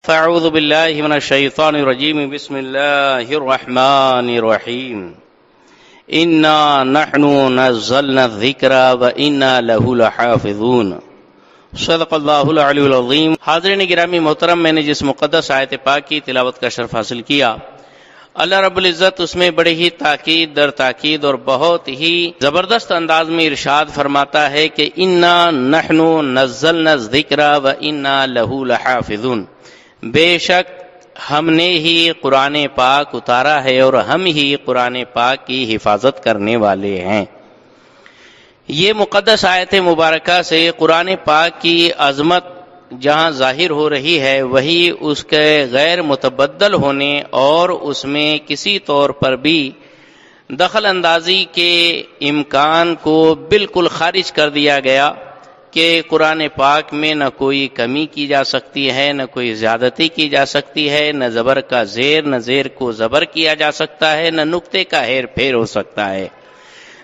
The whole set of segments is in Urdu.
فاعوذ باللہ من الشیطان الرجیم بسم اللہ الرحمن الرحیم انا نحن نزلنا الذکر وانا له لحافظون صدق اللہ العلی العظیم۔ حاضرین گرامی محترم، میں نے جس مقدس آیت پاک کی تلاوت کا شرف حاصل کیا، اللہ رب العزت اس میں بڑے ہی تاکید در تاکید اور بہت ہی زبردست انداز میں ارشاد فرماتا ہے کہ انا نحن نزلنا الذکر وانا له لحافظون، بے شک ہم نے ہی قرآن پاک اتارا ہے اور ہم ہی قرآن پاک کی حفاظت کرنے والے ہیں۔ یہ مقدس آیت مبارکہ سے قرآن پاک کی عظمت جہاں ظاہر ہو رہی ہے، وہی اس کے غیر متبدل ہونے اور اس میں کسی طور پر بھی دخل اندازی کے امکان کو بالکل خارج کر دیا گیا کہ قرآن پاک میں نہ کوئی کمی کی جا سکتی ہے، نہ کوئی زیادتی کی جا سکتی ہے، نہ زبر کا زیر، نہ زیر کو زبر کیا جا سکتا ہے، نہ نقطے کا ہیر پھیر ہو سکتا ہے۔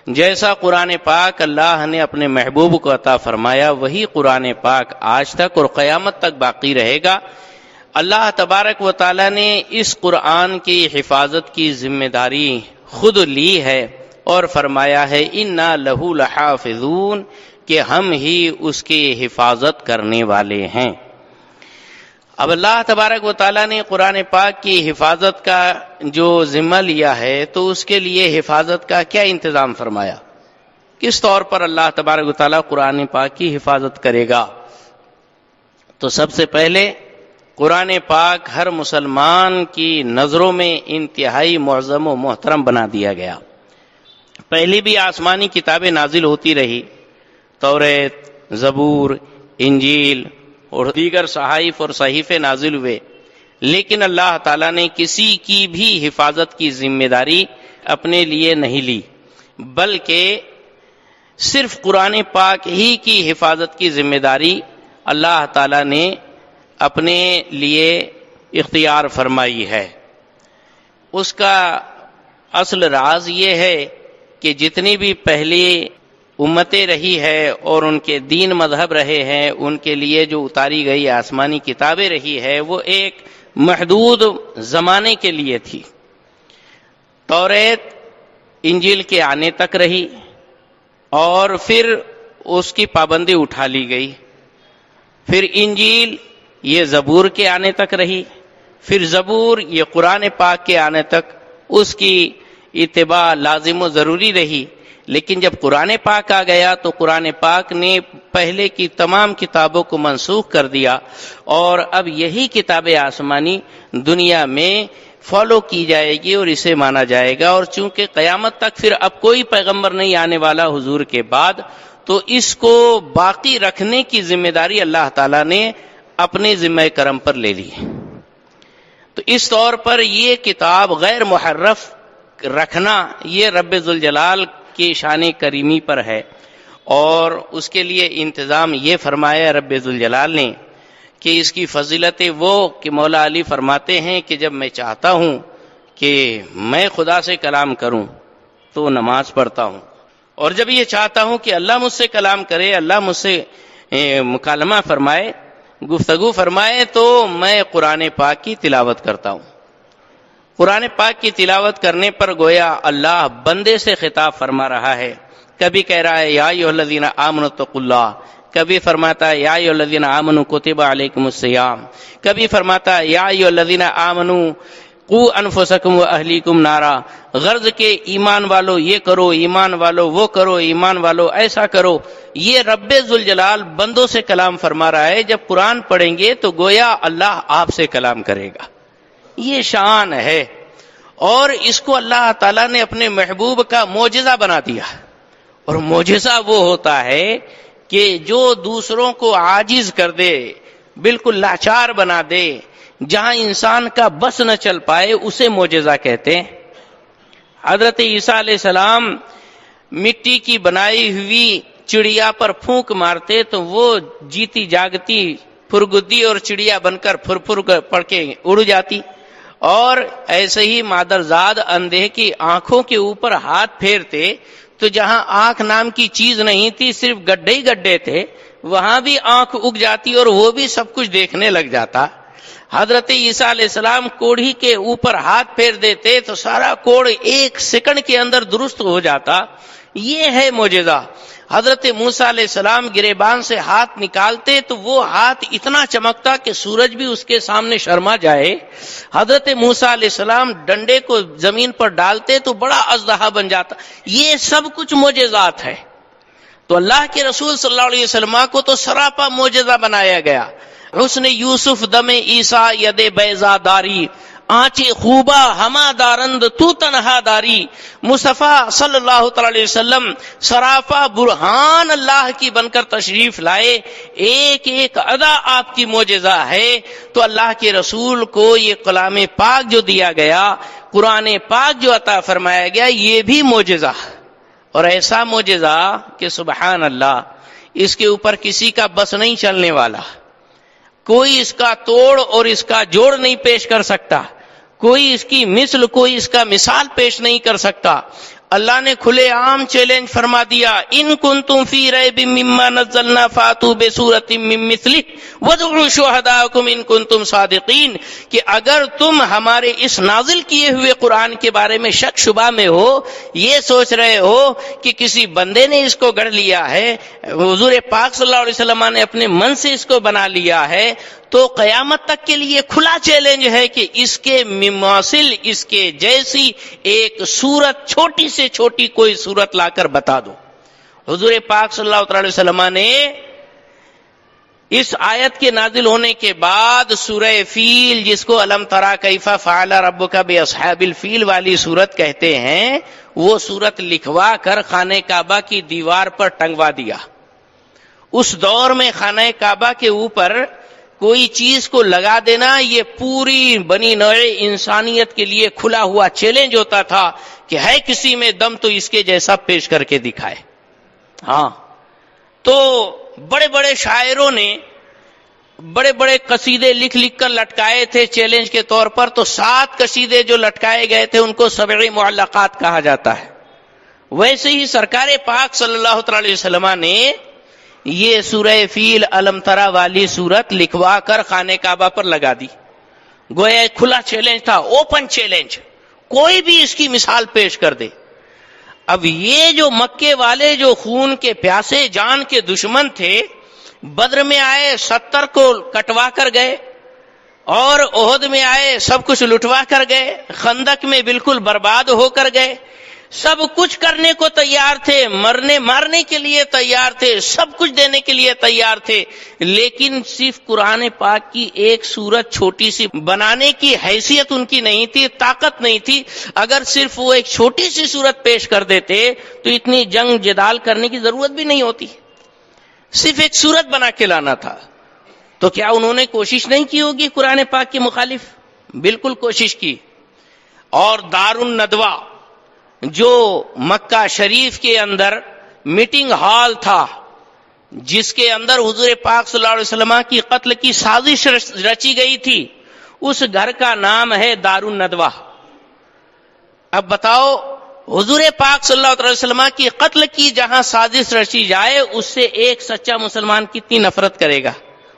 جیسا قرآن پاک اللہ نے اپنے محبوب کو عطا فرمایا، وہی قرآن پاک آج تک اور قیامت تک باقی رہے گا۔ اللہ تبارک و تعالی نے اس قرآن کی حفاظت کی ذمہ داری خود لی ہے اور فرمایا ہے انا لہ لحافظون، کہ ہم ہی اس کی حفاظت کرنے والے ہیں۔ اب اللہ تبارک و تعالیٰ نے قرآن پاک کی حفاظت کا جو ذمہ لیا ہے تو اس کے لیے حفاظت کا کیا انتظام فرمایا، کس طور پر اللہ تبارک و تعالیٰ قرآن پاک کی حفاظت کرے گا؟ تو سب سے پہلے قرآن پاک ہر مسلمان کی نظروں میں انتہائی معظم و محترم بنا دیا گیا۔ پہلی بھی آسمانی کتابیں نازل ہوتی رہی، توریت، زبور، انجیل اور دیگر صحائف اور صحیفے نازل ہوئے، لیکن اللہ تعالیٰ نے کسی کی بھی حفاظت کی ذمہ داری اپنے لیے نہیں لی، بلکہ صرف قرآن پاک ہی کی حفاظت کی ذمہ داری اللہ تعالیٰ نے اپنے لیے اختیار فرمائی ہے۔ اس کا اصل راز یہ ہے کہ جتنی بھی پہلی امتیں رہی ہے اور ان کے دین مذہب رہے ہیں، ان کے لیے جو اتاری گئی آسمانی کتابیں رہی ہے، وہ ایک محدود زمانے کے لیے تھی۔ توریت انجیل کے آنے تک رہی اور پھر اس کی پابندی اٹھا لی گئی، پھر انجیل یہ زبور کے آنے تک رہی، پھر زبور یہ قرآن پاک کے آنے تک اس کی اتباع لازم و ضروری رہی۔ لیکن جب قرآن پاک آ گیا تو قرآن پاک نے پہلے کی تمام کتابوں کو منسوخ کر دیا اور اب یہی کتاب آسمانی دنیا میں فالو کی جائے گی اور اسے مانا جائے گا، اور چونکہ قیامت تک پھر اب کوئی پیغمبر نہیں آنے والا حضور کے بعد، تو اس کو باقی رکھنے کی ذمہ داری اللہ تعالیٰ نے اپنے ذمہ کرم پر لے لی۔ تو اس طور پر یہ کتاب غیر محرف رکھنا یہ رب ذوالجلال کی شان کریمی پر ہے، اور اس کے لیے انتظام یہ فرمایا رب ذوالجلال نے کہ اس کی فضیلت وہ کہ مولا علی فرماتے ہیں کہ جب میں چاہتا ہوں کہ میں خدا سے کلام کروں تو نماز پڑھتا ہوں، اور جب یہ چاہتا ہوں کہ اللہ مجھ سے کلام کرے، اللہ مجھ سے مکالمہ فرمائے، گفتگو فرمائے، تو میں قرآن پاک کی تلاوت کرتا ہوں۔ قرآن پاک کی تلاوت کرنے پر گویا اللہ بندے سے خطاب فرما رہا ہے، کبھی کہہ رہا ہے یا ایھا الذین آمنوا اتقوا اللہ، کبھی فرماتا ہے یا ایھا الذین آمنوا کتب علیکم الصیام، کبھی فرماتا ہے یا ایھا الذین آمنوا قوا انفسکم واہلیکم نارا، غرض کے ایمان والو یہ کرو، ایمان والو وہ کرو، ایمان والو ایسا کرو۔ یہ رب ذوالجلال بندوں سے کلام فرما رہا ہے۔ جب قرآن پڑھیں گے تو گویا اللہ آپ سے کلام کرے گا، یہ شان ہے، اور اس کو اللہ تعالیٰ نے اپنے محبوب کا معجزہ بنا دیا، اور معجزہ وہ ہوتا ہے کہ جو دوسروں کو عاجز کر دے، بالکل لاچار بنا دے، جہاں انسان کا بس نہ چل پائے، اسے معجزہ کہتے ہیں۔ حضرت عیسیٰ علیہ السلام مٹی کی بنائی ہوئی چڑیا پر پھونک مارتے تو وہ جیتی جاگتی پھرگدی اور چڑیا بن کر پھر پڑ کے اڑ جاتی، اور ایسے ہی مادرزاد اندھے کی آنکھوں کے اوپر ہاتھ پھیرتے تو جہاں آنکھ نام کی چیز نہیں تھی، صرف گڈھے ہی گڈھے تھے، وہاں بھی آنکھ اگ جاتی اور وہ بھی سب کچھ دیکھنے لگ جاتا۔ حضرت عیسیٰ علیہ السلام کوڑھی کے اوپر ہاتھ پھیر دیتے تو سارا کوڑ 1 سیکنڈ کے اندر درست ہو جاتا. یہ ہے معجزہ. حضرت موسیٰ علیہ السلام گریبان سے ہاتھ نکالتے تو وہ ہاتھ اتنا چمکتا کہ سورج بھی اس کے سامنے شرما جائے. حضرت موسیٰ علیہ السلام ڈنڈے کو زمین پر ڈالتے تو بڑا اژدہا بن جاتا. یہ سب کچھ معجزات ہے. تو اللہ کے رسول صلی اللہ علیہ وسلم کو تو سراپا معجزہ بنایا گیا. حسن یوسف دم عیسیٰ ید بیضا داری، آنچے خوبا ہما دارند تو تنہا داری. مصطفیٰ صلی اللہ تعالی علیہ وسلم سراپا برہان اللہ کی بن کر تشریف لائے. ایک ایک ادا آپ کی معجزہ ہے. تو اللہ کے رسول کو یہ کلام پاک جو دیا گیا، قرآن پاک جو عطا فرمایا گیا، یہ بھی معجزہ، اور ایسا معجزہ کہ سبحان اللہ، اس کے اوپر کسی کا بس نہیں چلنے والا. کوئی اس کا توڑ اور اس کا جوڑ نہیں پیش کر سکتا. کوئی اس کی مثل، کوئی اس کا مثال پیش نہیں کر سکتا. اللہ نے کھلے عام چیلنج فرما دیا، ان کنتم فی ریب مما نزلنا فاتوا بسورۃ من مثلہ وادعوا شہداءکم ان کنتم صادقین، کہ اگر تم ہمارے اس نازل کیے ہوئے قرآن کے بارے میں شک شبہ میں ہو، یہ سوچ رہے ہو کہ کسی بندے نے اس کو گڑھ لیا ہے، حضور پاک صلی اللہ علیہ وسلم نے اپنے من سے اس کو بنا لیا ہے، تو قیامت تک کے لیے کھلا چیلنج ہے کہ اس کے مماثل، اس کے جیسی ایک صورت، چھوٹی سے چھوٹی کوئی صورت لا کر بتا دو. حضور پاک صلی اللہ علیہ وسلم نے اس آیت کے نازل ہونے کے بعد سورہ فیل، جس کو الم تری کیف فعل ربک باصحاب الفیل والی صورت کہتے ہیں، وہ صورت لکھوا کر خانہ کعبہ کی دیوار پر ٹنگوا دیا. اس دور میں خانہ کعبہ کے اوپر کوئی چیز کو لگا دینا یہ پوری بنی نوع انسانیت کے لیے کھلا ہوا چیلنج ہوتا تھا کہ ہے کسی میں دم تو اس کے جیسا پیش کر کے دکھائے. ہاں، تو بڑے بڑے شاعروں نے بڑے بڑے قصیدے لکھ لکھ کر لٹکائے تھے چیلنج کے طور پر. تو 7 قصیدے جو لٹکائے گئے تھے ان کو سبع معلقات کہا جاتا ہے. ویسے ہی سرکار پاک صلی اللہ تعالی علیہ وسلم نے یہ سورہ فیل الم تری والی صورت لکھوا کر خانہ کعبہ پر لگا دی. گویا ایک کھلا چیلنج تھا، اوپن چیلنج، کوئی بھی اس کی مثال پیش کر دے. اب یہ جو مکے والے جو خون کے پیاسے جان کے دشمن تھے، بدر میں آئے 70 کو کٹوا کر گئے، اور احد میں آئے سب کچھ لٹوا کر گئے، خندق میں بالکل برباد ہو کر گئے. سب کچھ کرنے کو تیار تھے، مارنے کے لیے تیار تھے، سب کچھ دینے کے لیے تیار تھے، لیکن صرف قرآن پاک کی ایک سورت چھوٹی سی بنانے کی حیثیت ان کی نہیں تھی، طاقت نہیں تھی. اگر صرف وہ ایک چھوٹی سی سورت پیش کر دیتے تو اتنی جنگ جدال کرنے کی ضرورت بھی نہیں ہوتی. صرف ایک سورت بنا کے لانا تھا. تو کیا انہوں نے کوشش نہیں کی ہوگی قرآن پاک کے مخالف؟ بالکل کوشش کی. اور دار الندوہ جو مکہ شریف کے اندر میٹنگ ہال تھا، جس کے اندر حضور پاک صلی اللہ علیہ وسلم کی قتل کی سازش رچی گئی تھی، اس گھر کا نام ہے دار الندوہ. اب بتاؤ، حضور پاک صلی اللہ علیہ وسلم کی قتل کی جہاں سازش رچی جائے، اس سے ایک سچا مسلمان کتنی نفرت کرے گا،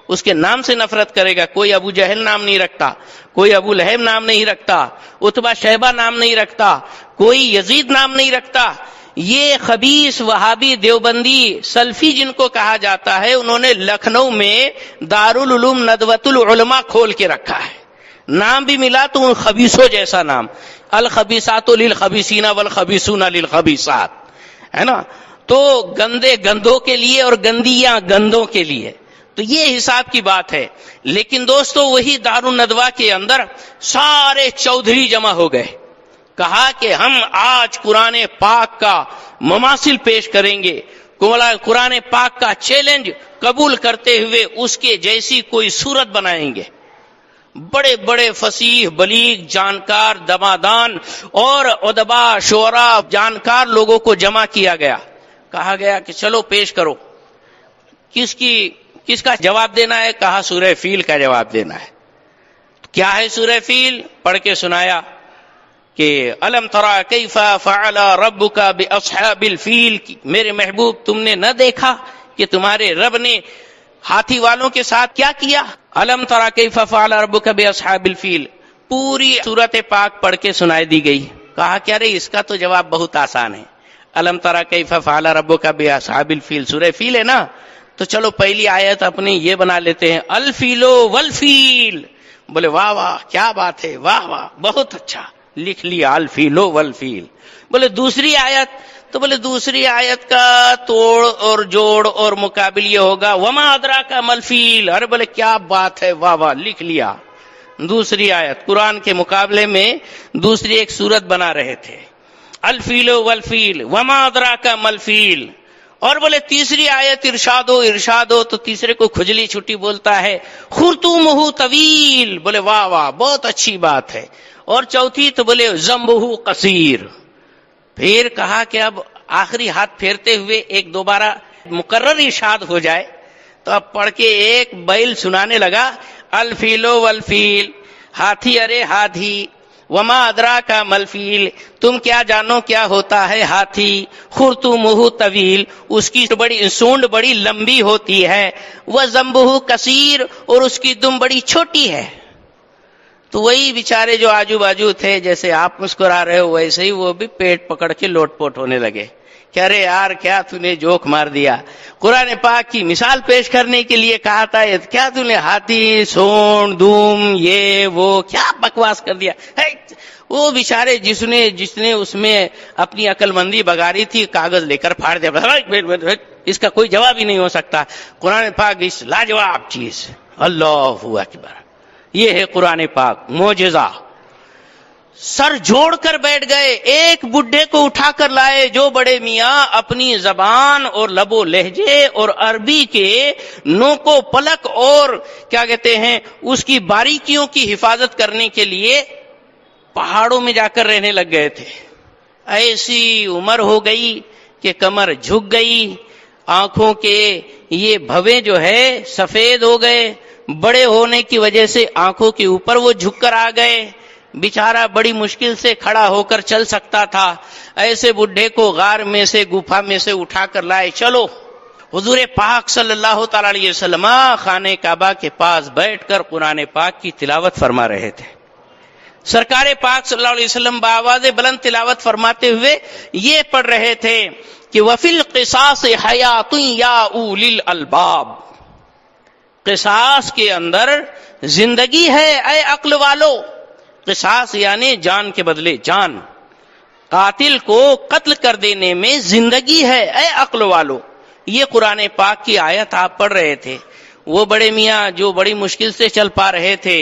اس کے نام سے نفرت کرے گا. کوئی ابو جہل نام نہیں رکھتا، کوئی ابو لہب نام نہیں رکھتا، عتبہ شیبہ نام نہیں رکھتا، کوئی یزید نام نہیں رکھتا. یہ خبیث وہابی دیوبندی سلفی جن کو کہا جاتا ہے، انہوں نے لکھنؤ میں دارالعلوم ندوۃ العلماء کھول کے رکھا ہے. نام بھی ملا تو ان خبیثوں جیسا نام، الخبیثات للخبیثین والخبیثون للخبیثات، ہے نا. تو گندے گندوں کے لیے اور گندیاں گندوں کے لیے. تو یہ حساب کی بات ہے. لیکن دوستو، وہی دار الندوہ کے اندر سارے چودھری جمع ہو گئے. کہا کہ ہم آج قرآن پاک کا مماثل پیش کریں گے، قرآن پاک کا چیلنج قبول کرتے ہوئے اس کے جیسی کوئی صورت بنائیں گے. بڑے بڑے فصیح، بلیغ، جانکار، دمادان اور ادبا، شعراء، جانکار لوگوں کو جمع کیا گیا. کہا گیا کہ چلو پیش کرو. کس کا جواب دینا ہے؟ کہا سورہ فیل کا جواب دینا ہے. کیا ہے سورہ فیل؟ پڑھ کے سنایا کہ الم تری کیف فعل ربک باصحاب الفیل. میرے محبوب، تم نے نہ دیکھا کہ تمہارے رب نے ہاتھی والوں کے ساتھ کیا کیا؟ الم تری کیف فعل ربک باصحاب الفیل، پوری سورت پاک پڑھ کے سنائی دی گئی. کہا کہ ارے اس کا تو جواب بہت آسان ہے. الم تری کیف فعل ربک باصحاب الفیل، سورہ فیل ہے نا، تو چلو پہلی آیت اپنی یہ بنا لیتے ہیں، الفیل والفیل. بولے واہ واہ کیا بات ہے، واہ واہ بہت اچھا لکھ لیا، الفیل والفیل. بولے دوسری آیت، تو بولے دوسری آیت کا توڑ اور جوڑ اور مقابل یہ ہوگا وما ادراک ما الفیل. ارے بولے کیا بات ہے، واہ واہ لکھ لیا. دوسری آیت قرآن کے مقابلے میں دوسری ایک سورت بنا رہے تھے، الفیل والفیل وما ادراک ما الفیل. اور بولے تیسری آیت ارشاد ہو تو تیسرے کو کھجلی چھٹی بولتا ہے، خرطومہ طویل. بولے واہ واہ بہت اچھی بات ہے. اور چوتھی تو بولے ذنبہ قصیر. پھر کہا کہ اب آخری ہاتھ پھیرتے ہوئے ایک دوبارہ مقرر ارشاد ہو جائے، تو اب پڑھ کے ایک بیل سنانے لگا، الفیل والفیل، ہاتھی ارے ہاتھی، وما ادراک ما الفیل، تم کیا جانو کیا ہوتا ہے ہاتھی، خرطومہ طویل، اس کی بڑی سونڈ بڑی لمبی ہوتی ہے، وذنبہ قصیر، اور اس کی دم بڑی چھوٹی ہے. تو وہی بیچارے جو آجو باجو تھے، جیسے آپ مسکرا رہے ہو ویسے ہی وہ بھی پیٹ پکڑ کے لوٹ پوٹ ہونے لگے کہ ارے یار کیا تو نے جوک مار دیا. قرآن پاک کی مثال پیش کرنے کے لیے کہا تھا، کیا تو نے ہاتھی سونڈ دوم یہ وہ کیا بکواس کر دیا. وہ بیچارے جس نے اس میں اپنی عقل مندی بگاری تھی، کاغذ لے کر پھاڑ دیا، اس کا کوئی جواب ہی نہیں ہو سکتا. قرآن پاک اس لاجواب چیز، اللہ اکبر، یہ ہے قرآن پاک معجزہ. سر جوڑ کر بیٹھ گئے، ایک بڈھے کو اٹھا کر لائے جو بڑے میاں اپنی زبان اور لب و لہجے اور عربی کے نوک و پلک اور کیا کہتے ہیں اس کی باریکیوں کی حفاظت کرنے کے لیے پہاڑوں میں جا کر رہنے لگ گئے تھے. ایسی عمر ہو گئی کہ کمر جھک گئی، آنکھوں کے یہ بھویں جو ہے سفید ہو گئے، بڑے ہونے کی وجہ سے آنکھوں کے اوپر وہ جھک کر آ گئے. بیچارہ بڑی مشکل سے کھڑا ہو کر چل سکتا تھا. ایسے بڈھے کو غار میں سے گفا میں سے اٹھا کر لائے. چلو حضور پاک صلی اللہ تعالی علیہ وسلم خانہ کعبہ کے پاس بیٹھ کر قرآن پاک کی تلاوت فرما رہے تھے. سرکار پاک صلی اللہ علیہ وسلم بآواز بلند تلاوت فرماتے ہوئے یہ پڑھ رہے تھے کہ وفی القصاص حیات یا اولی الالباب، قصاص کے اندر زندگی ہے اے عقل والو. قصاص یعنی جان کے بدلے جان، قاتل کو قتل کر دینے میں زندگی ہے اے عقل والو. یہ قرآن پاک کی آیت آپ پڑھ رہے تھے. وہ بڑے میاں جو بڑی مشکل سے چل پا رہے تھے،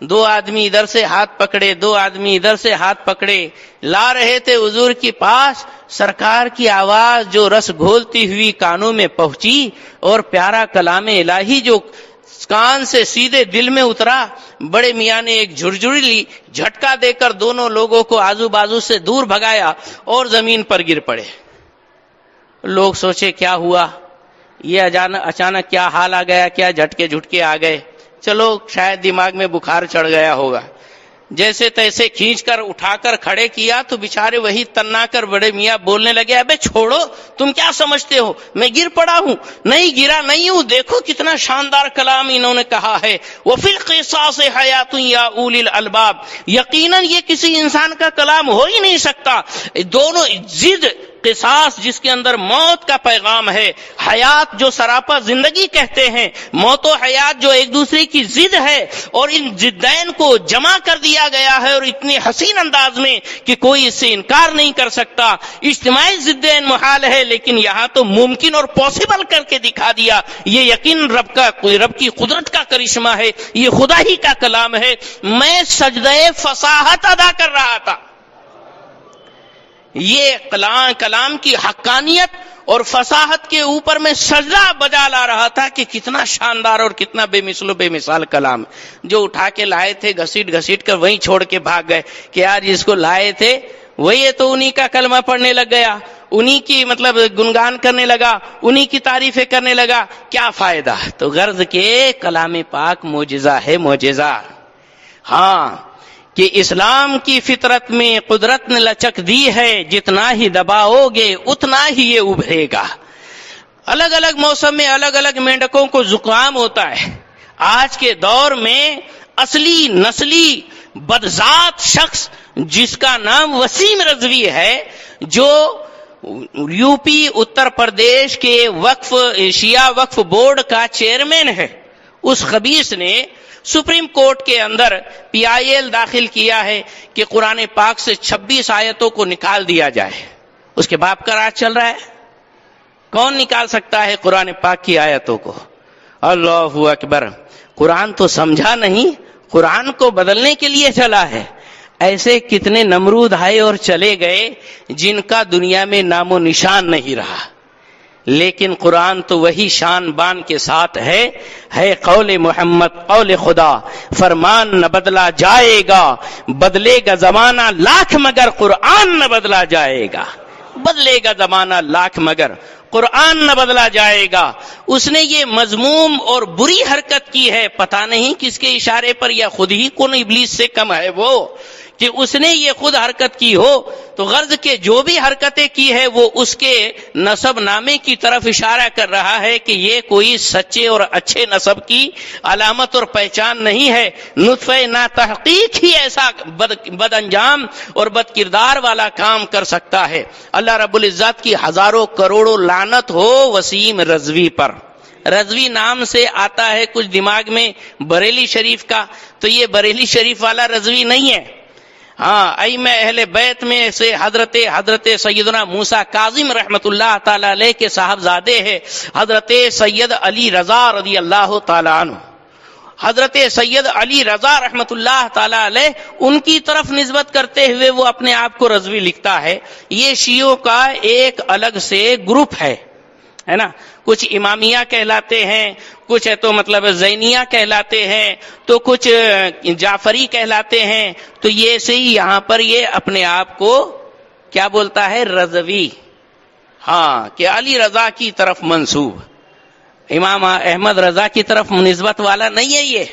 دو آدمی ادھر سے ہاتھ پکڑے، دو آدمی ادھر سے ہاتھ پکڑے لا رہے تھے حضور کے پاس. سرکار کی آواز جو رس گھولتی ہوئی کانوں میں پہنچی اور پیارا کلام الہی جو کان سے سیدھے دل میں اترا، بڑے میاں نے ایک جھرجھری لی، جھٹکا دے کر دونوں لوگوں کو آزو بازو سے دور بھگایا اور زمین پر گر پڑے. لوگ سوچے کیا ہوا، یہ اچانک کیا حال آ گیا، کیا جھٹکے آ گئے. چلو شاید دماغ میں بخار چڑھ گیا ہوگا. جیسے تیسے کھینچ کر اٹھا کر کھڑے کیا تو بیچارے وہی تنا کر بڑے میاں بولنے لگے، ابے چھوڑو، تم کیا سمجھتے ہو میں گر پڑا ہوں؟ نہیں گرا نہیں ہوں. دیکھو کتنا شاندار کلام انہوں نے کہا ہے، وفی القصاص حیات یا اولی الالباب. یقیناً یہ کسی انسان کا کلام ہو ہی نہیں سکتا. دونوں ضد، قصاص جس کے اندر موت کا پیغام ہے، حیات جو سراپا زندگی کہتے ہیں، موت و حیات جو ایک دوسرے کی ضد ہے، اور ان ضدین کو جمع کر دیا گیا ہے اور اتنے حسین انداز میں کہ کوئی اس سے انکار نہیں کر سکتا. اجتماعی ضدین محال ہے، لیکن یہاں تو ممکن اور پاسبل کر کے دکھا دیا. یہ یقین رب کی قدرت کا کرشمہ ہے، یہ خدا ہی کا کلام ہے. میں سجدہ فصاحت ادا کر رہا تھا. یہ کلام کی حقانیت اور فصاحت کے اوپر میں سجدہ بجا لا رہا تھا کہ کتنا شاندار اور کتنا بے مثل و بے مثال کلام. جو اٹھا کے لائے تھے گھسیٹ کر وہیں چھوڑ کے بھاگ گئے کہ آج جس کو لائے تھے وہی تو انہی کا کلمہ پڑھنے لگ گیا، انہی کی گنگان کرنے لگا، انہی کی تعریفیں کرنے لگا. کیا فائدہ؟ تو غرض کے کلام پاک معجزہ ہے، معجزہ. ہاں کہ اسلام کی فطرت میں قدرت نے لچک دی ہے، جتنا ہی دباؤ گے اتنا ہی یہ ابھرے گا. الگ الگ موسم میں الگ الگ مینڈکوں کو زکام ہوتا ہے. آج کے دور میں اصلی نسلی بدذات شخص جس کا نام وسیم رضوی ہے، جو یو پی اتر پردیش کے شیعہ وقف بورڈ کا چیئرمین ہے، اس خبیث نے سپریم کورٹ کے اندر پی آئی ایل داخل کیا ہے کہ قرآن پاک سے 26 آیتوں کو نکال دیا جائے. اس کے باپ کا راج چل رہا ہے. کون نکال سکتا ہے قرآن پاک کی آیتوں کو؟ اللہ اکبر. قرآن تو سمجھا نہیں، قرآن کو بدلنے کے لیے چلا ہے. ایسے کتنے نمرود آئے اور چلے گئے جن کا دنیا میں نام و نشان نہیں رہا، لیکن قرآن تو وہی شان بان کے ساتھ ہے قول محمد قول خدا، فرمان نہ بدلا جائے گا، بدلے گا زمانہ لاکھ مگر قرآن نہ بدلا جائے گا. بدلے گا زمانہ لاکھ مگر قرآن نہ بدلا جائے گا. اس نے یہ مذموم اور بری حرکت کی ہے، پتہ نہیں کس کے اشارے پر، یا خود ہی کون ابلیس سے کم ہے وہ کہ اس نے یہ خود حرکت کی ہو. تو غرض کے جو بھی حرکتیں کی ہے وہ اس کے نسب نامے کی طرف اشارہ کر رہا ہے کہ یہ کوئی سچے اور اچھے نسب کی علامت اور پہچان نہیں ہے. نطفہ نا تحقیق ہی ایسا بد انجام اور بد کردار والا کام کر سکتا ہے. اللہ رب العزت کی ہزاروں کروڑوں لعنت ہو وسیم رضوی پر. رضوی نام سے آتا ہے کچھ دماغ میں بریلی شریف کا، تو یہ بریلی شریف والا رضوی نہیں ہے. ہاں، ائمہ اہل بیت میں سے حضرت سیدنا موسیٰ کاظم رحمت اللہ تعالی علیہ کے صاحبزادے ہیں حضرت سید علی رضا رضی اللہ تعالی عنہ. حضرت سید علی رضا رحمت اللہ تعالی علیہ ان کی طرف نسبت کرتے ہوئے وہ اپنے آپ کو رضوی لکھتا ہے. یہ شیعوں کا ایک الگ سے گروپ ہے نا. کچھ امامیہ کہلاتے ہیں، کچھ ہے تو مطلب زینیہ کہلاتے ہیں، تو کچھ جعفری کہلاتے ہیں. تو یہ سے ہی یہاں پر یہ اپنے آپ کو کیا بولتا ہے؟ رضوی. ہاں، کہ علی رضا کی طرف منسوب، امام احمد رضا کی طرف نسبت والا نہیں ہے.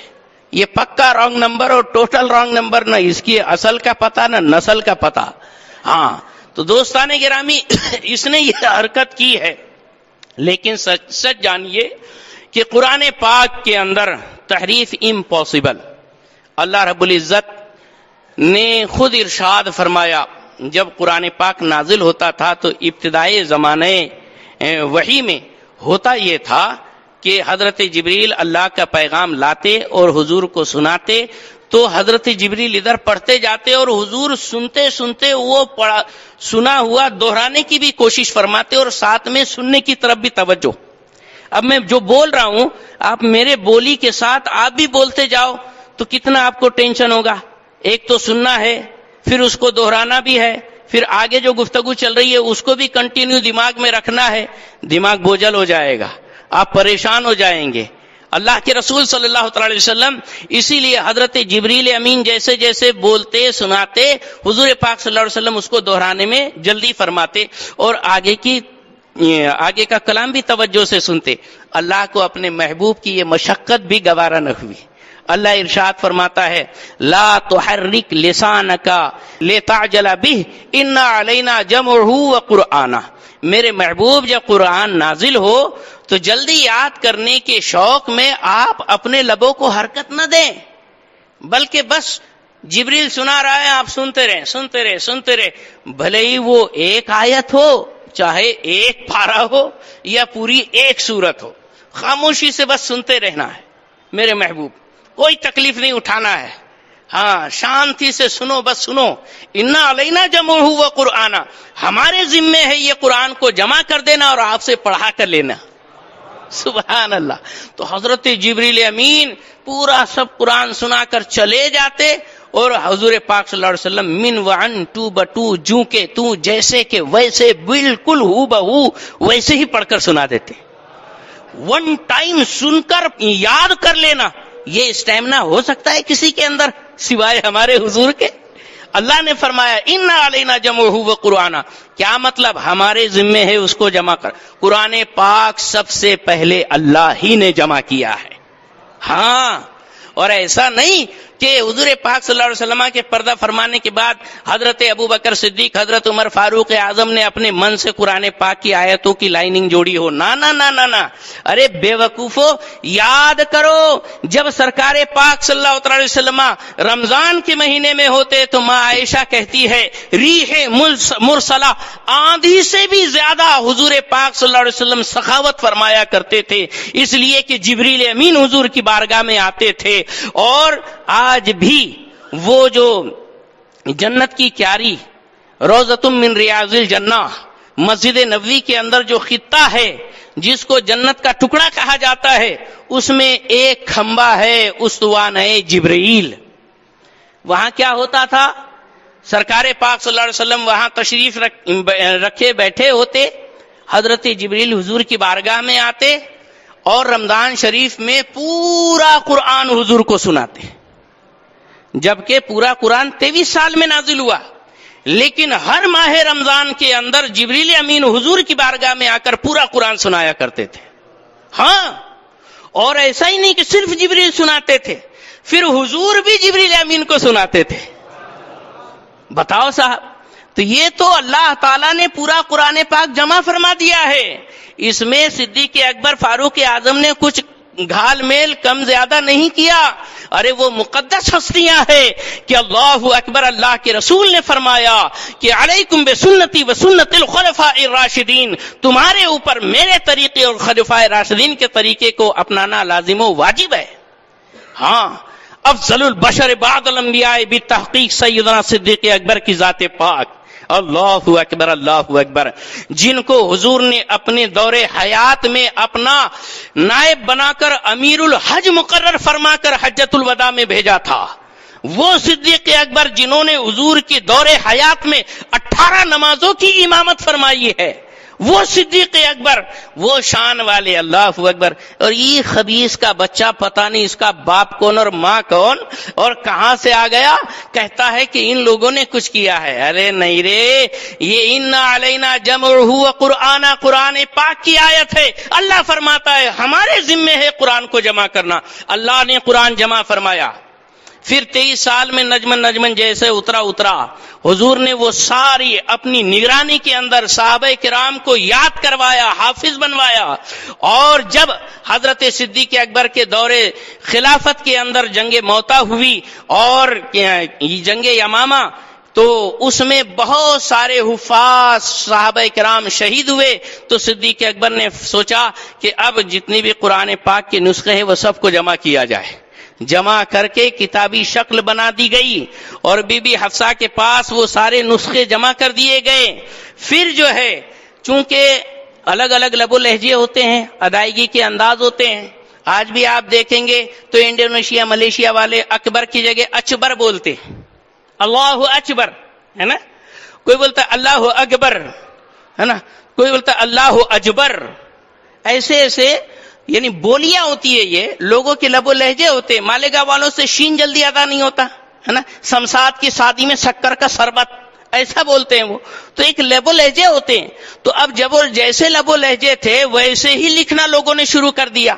یہ پکا رانگ نمبر اور ٹوٹل رانگ نمبر، نہ اس کی اصل کا پتہ نہ نسل کا پتہ. ہاں، تو دوستان گرامی اس نے یہ حرکت کی ہے، لیکن سچ جانیے کہ قرآن پاک کے اندر تحریف امپاسبل. اللہ رب العزت نے خود ارشاد فرمایا، جب قرآن پاک نازل ہوتا تھا تو ابتدائی زمانے وحی میں ہوتا یہ تھا کہ حضرت جبریل اللہ کا پیغام لاتے اور حضور کو سناتے، تو حضرت جبریل ادھر پڑھتے جاتے اور حضور سنتے سنتے وہ سنا ہوا دہرانے کی بھی کوشش فرماتے اور ساتھ میں سننے کی طرف بھی توجہ. اب میں جو بول رہا ہوں آپ میرے بولی کے ساتھ آپ بھی بولتے جاؤ تو کتنا آپ کو ٹینشن ہوگا. ایک تو سننا ہے، پھر اس کو دہرانا بھی ہے، پھر آگے جو گفتگو چل رہی ہے اس کو بھی کنٹینیو دماغ میں رکھنا ہے. دماغ بوجھل ہو جائے گا، آپ پریشان ہو جائیں گے. اللہ کے رسول صلی اللہ تعالی علیہ وسلم اسی لیے حضرت جبریل امین جیسے جیسے بولتے سناتے، حضور پاک صلی اللہ علیہ وسلم اس کو دہرانے میں جلدی فرماتے اور آگے کا کلام بھی توجہ سے سنتے. اللہ کو اپنے محبوب کی یہ مشقت بھی گوارا نہ ہوئی. اللہ ارشاد فرماتا ہے، لا تحرک لسانک لتعجل به ان علینا جمعہ وقرآنہ. میرے محبوب جب قرآن نازل ہو تو جلدی یاد کرنے کے شوق میں آپ اپنے لبوں کو حرکت نہ دیں، بلکہ بس جبریل سنا رہا ہے آپ سنتے رہے. بھلے ہی وہ ایک آیت ہو، چاہے ایک پارہ ہو یا پوری ایک سورت ہو، خاموشی سے بس سنتے رہنا ہے. میرے محبوب کوئی تکلیف نہیں اٹھانا ہے. ہاں، شانتی سے سنو، بس سنو. انا علینا جمعہ و قرآن، ہمارے ذمے ہے یہ قرآن کو جمع کر دینا اور آپ سے پڑھا کر لینا. سبحان اللہ. تو حضرت جبریل امین پورا سب قرآن سنا کر چلے جاتے اور حضور پاک صلی اللہ علیہ وسلم من وعن ٹو بٹو جو کہ تو جیسے کہ ویسے بالکل ہو بہو ویسے ہی پڑھ کر سنا دیتے. ون ٹائم سن کر یاد کر لینا، یہ اسٹیمنا ہو سکتا ہے کسی کے اندر سوائے ہمارے حضور کے؟ اللہ نے فرمایا انا علینا جمعہ و قرآن. کیا مطلب؟ ہمارے ذمے ہے اس کو جمع کر. قرآن پاک سب سے پہلے اللہ ہی نے جمع کیا ہے. ہاں، اور ایسا نہیں کہ حضور پاک صلی اللہ علیہ وسلم کے پردہ فرمانے کے بعد حضرت ابو بکر صدیق، حضرت عمر فاروق اعظم نے اپنے من سے قرآن پاک کی آیتوں کی لائننگ جوڑی ہو. نا نا نا نا نا، ارے بے وقوفو، یاد کرو جب سرکار پاک صلی اللہ علیہ وسلم رمضان کے مہینے میں ہوتے تو ماں عائشہ کہتی ہے ریح مرسلہ، آندھی سے بھی زیادہ حضور پاک صلی اللہ علیہ وسلم سخاوت فرمایا کرتے تھے، اس لیے کہ جبریل امین حضور کی بارگاہ میں آتے تھے. اور آج بھی وہ جو جنت کی کیاری روضۃ من ریاض الجنہ مسجد نبوی کے اندر جو خطہ ہے جس کو جنت کا ٹکڑا کہا جاتا ہے، اس میں ایک کھمبا ہے استوان ہے جبرائیل. وہاں کیا ہوتا تھا؟ سرکار پاک صلی اللہ علیہ وسلم وہاں تشریف رکھے بیٹھے ہوتے، حضرت جبریل حضور کی بارگاہ میں آتے اور رمضان شریف میں پورا قرآن حضور کو سناتے، جبکہ پورا قرآن 23 سال میں نازل ہوا، لیکن ہر ماہ رمضان کے اندر جبریل امین حضور کی بارگاہ میں آ کر پورا قرآن سنایا کرتے تھے. ہاں، اور ایسا ہی نہیں کہ صرف جبریل سناتے تھے، پھر حضور بھی جبریل امین کو سناتے تھے. بتاؤ صاحب، تو یہ تو اللہ تعالیٰ نے پورا قرآن پاک جمع فرما دیا ہے. اس میں صدیق اکبر فاروق اعظم نے کچھ گھال میل کم زیادہ نہیں کیا. ارے وہ مقدس ہستیاں ہیں کہ اللہ اکبر، اللہ کے رسول نے فرمایا کہ علیکم بسنتی و سنت الخلفاء الراشدین، تمہارے اوپر میرے طریقے اور خلفاء راشدین کے طریقے کو اپنانا لازم و واجب ہے. ہاں، افضل البشر بعد الانبیاء بالتحقیق سیدنا صدیق اکبر کی ذات پاک، اللہ اکبر اللہ اکبر، جن کو حضور نے اپنے دور حیات میں اپنا نائب بنا کر امیر الحج مقرر فرما کر حجۃ الوداع میں بھیجا تھا. وہ صدیق اکبر جنہوں نے حضور کی دور حیات میں 18 نمازوں کی امامت فرمائی ہے، وہ صدیق اکبر، وہ شان والے، اللہ اکبر. اور یہ خبیث کا بچہ پتہ نہیں اس کا باپ کون اور ماں کون اور کہاں سے آ گیا، کہتا ہے کہ ان لوگوں نے کچھ کیا ہے. ارے نہیں رے، یہ انا علینا جمعہ و قرآن، قرآن پاک کی آیت ہے. اللہ فرماتا ہے ہمارے ذمے ہے قرآن کو جمع کرنا. اللہ نے قرآن جمع فرمایا. پھر 23 سال میں نجمن جیسے اترا حضور نے وہ ساری اپنی نگرانی کے اندر صحابہ کرام کو یاد کروایا، حافظ بنوایا. اور جب حضرت صدیق اکبر کے دور خلافت کے اندر جنگ موتا ہوئی اور جنگ یمامہ، تو اس میں بہت سارے حفاظ صحابہ کرام شہید ہوئے. تو صدیق اکبر نے سوچا کہ اب جتنی بھی قرآن پاک کے نسخے ہیں وہ سب کو جمع کیا جائے. جمع کر کے کتابی شکل بنا دی گئی اور بی بی حفصہ کے پاس وہ سارے نسخے جمع کر دیے گئے. پھر جو ہے چونکہ الگ الگ لب و لہجے ہوتے ہیں، ادائیگی کے انداز ہوتے ہیں. آج بھی آپ دیکھیں گے تو انڈونیشیا ملیشیا والے اکبر کی جگہ اچبر بولتے، اللہ اکبر ہے نا، کوئی بولتا اللہ اکبر ہے نا، کوئی بولتا اللہ اجبر. ایسے ایسے یعنی بولیاں ہوتی ہے، یہ لوگوں کے لب و لہجے ہوتے ہیں. مالیگاؤں والوں سے شین جلدی ادا نہیں ہوتا ہے نا، سمساد کی شادی میں شکر کا شربت ایسا بولتے ہیں وہ. تو ایک لب و لہجے ہوتے ہیں. تو اب جب وہ جیسے لب و لہجے تھے ویسے ہی لکھنا لوگوں نے شروع کر دیا.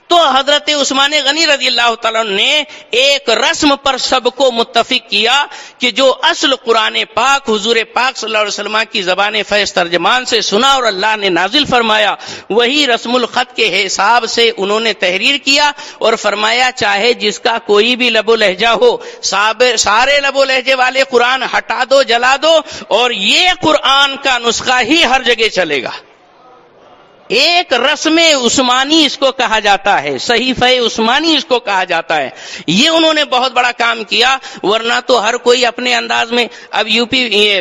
تو حضرت عثمان غنی رضی اللہ تعالیٰ نے ایک رسم پر سب کو متفق کیا کہ جو اصل قرآن پاک حضور پاک صلی اللہ علیہ وسلم کی زبان فیض ترجمان سے سنا اور اللہ نے نازل فرمایا، وہی رسم الخط کے حساب سے انہوں نے تحریر کیا اور فرمایا چاہے جس کا کوئی بھی لب و لہجہ ہو، سارے لب و لہجے والے قرآن ہٹا دو، جلا دو، اور یہ قرآن کا نسخہ ہی ہر جگہ چلے گا. ایک رسم عثمانی اس کو کہا جاتا ہے، صحیفہ عثمانی اس کو کہا جاتا ہے. یہ انہوں نے بہت بڑا کام کیا، ورنہ تو ہر کوئی اپنے انداز میں، اب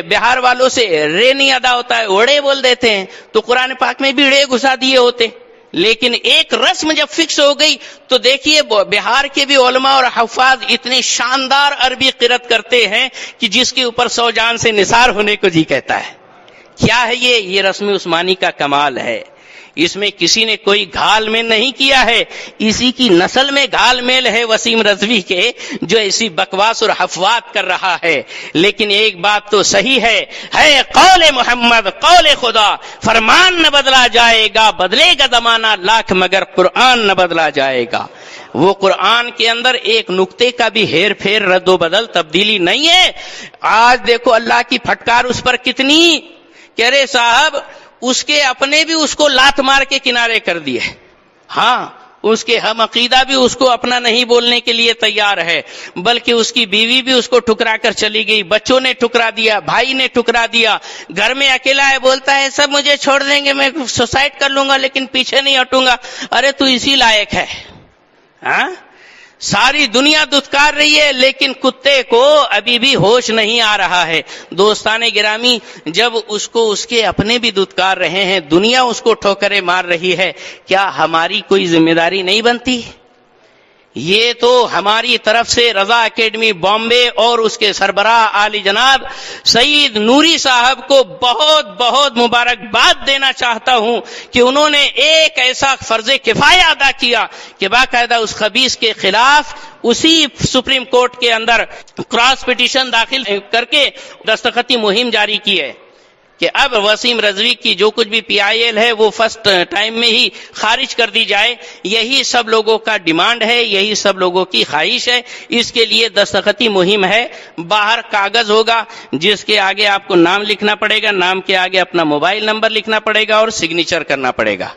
بہار والوں سے رے نہیں ادا ہوتا ہے، وڑے بول دیتے ہیں، تو قرآن پاک میں بھی رے گھسا دیے ہوتے. لیکن ایک رسم جب فکس ہو گئی تو دیکھیے بہار کے بھی علماء اور حفاظ اتنے شاندار عربی قرأت کرتے ہیں کہ جس کے اوپر 100 جان سے نثار ہونے کو جی کہتا ہے. کیا ہے یہ رسم عثمانی کا کمال ہے. اس میں کسی نے کوئی گھال میل نہیں کیا ہے، اسی کی نسل میں گھال میل ہے وسیم رضوی کے، جو ایسی بکواس اور حفوات کر رہا ہے. لیکن ایک بات تو صحیح ہے قول محمد قول خدا، فرمان نہ بدلا جائے گا، بدلے گا زمانہ لاکھ مگر قرآن نہ بدلا جائے گا. وہ قرآن کے اندر ایک نقطے کا بھی ہیر پھیر رد و بدل تبدیلی نہیں ہے. آج دیکھو اللہ کی پھٹکار اس پر کتنی کہ ارے صاحب اس کے اپنے بھی اس کو لات مار کے کنارے کر دیے. ہاں اس کے ہم عقیدہ بھی اس کو اپنا نہیں بولنے کے لیے تیار ہے، بلکہ اس کی بیوی بھی اس کو ٹھکرا کر چلی گئی، بچوں نے ٹھکرا دیا، بھائی نے ٹھکرا دیا، گھر میں اکیلا ہے، بولتا ہے سب مجھے چھوڑ دیں گے، میں سوسائڈ کر لوں گا لیکن پیچھے نہیں ہٹوں گا. ارے تو اسی لائق ہے. ہاں ساری دنیا دھتکار رہی ہے لیکن کتے کو ابھی بھی ہوش نہیں آ رہا ہے. دوستان گرامی، جب اس کو اس کے اپنے بھی دھتکار رہے ہیں، دنیا اس کو ٹھوکریں مار رہی ہے، کیا ہماری کوئی ذمہ داری نہیں بنتی؟ یہ تو ہماری طرف سے رضا اکیڈمی بامبے اور اس کے سربراہ عالی جناب سعید نوری صاحب کو بہت بہت مبارکباد دینا چاہتا ہوں کہ انہوں نے ایک ایسا فرض کفایہ ادا کیا کہ باقاعدہ اس خبیث کے خلاف اسی سپریم کورٹ کے اندر کراس پٹیشن داخل کر کے دستخطی مہم جاری کی ہے کہ اب وسیم رضوی کی جو کچھ بھی پی آئی ایل ہے وہ فرسٹ ٹائم میں ہی خارج کر دی جائے. یہی سب لوگوں کا ڈیمانڈ ہے، یہی سب لوگوں کی خواہش ہے. اس کے لیے دستخطی مہم ہے. باہر کاغذ ہوگا جس کے آگے آپ کو نام لکھنا پڑے گا، نام کے آگے اپنا موبائل نمبر لکھنا پڑے گا اور سگنیچر کرنا پڑے گا.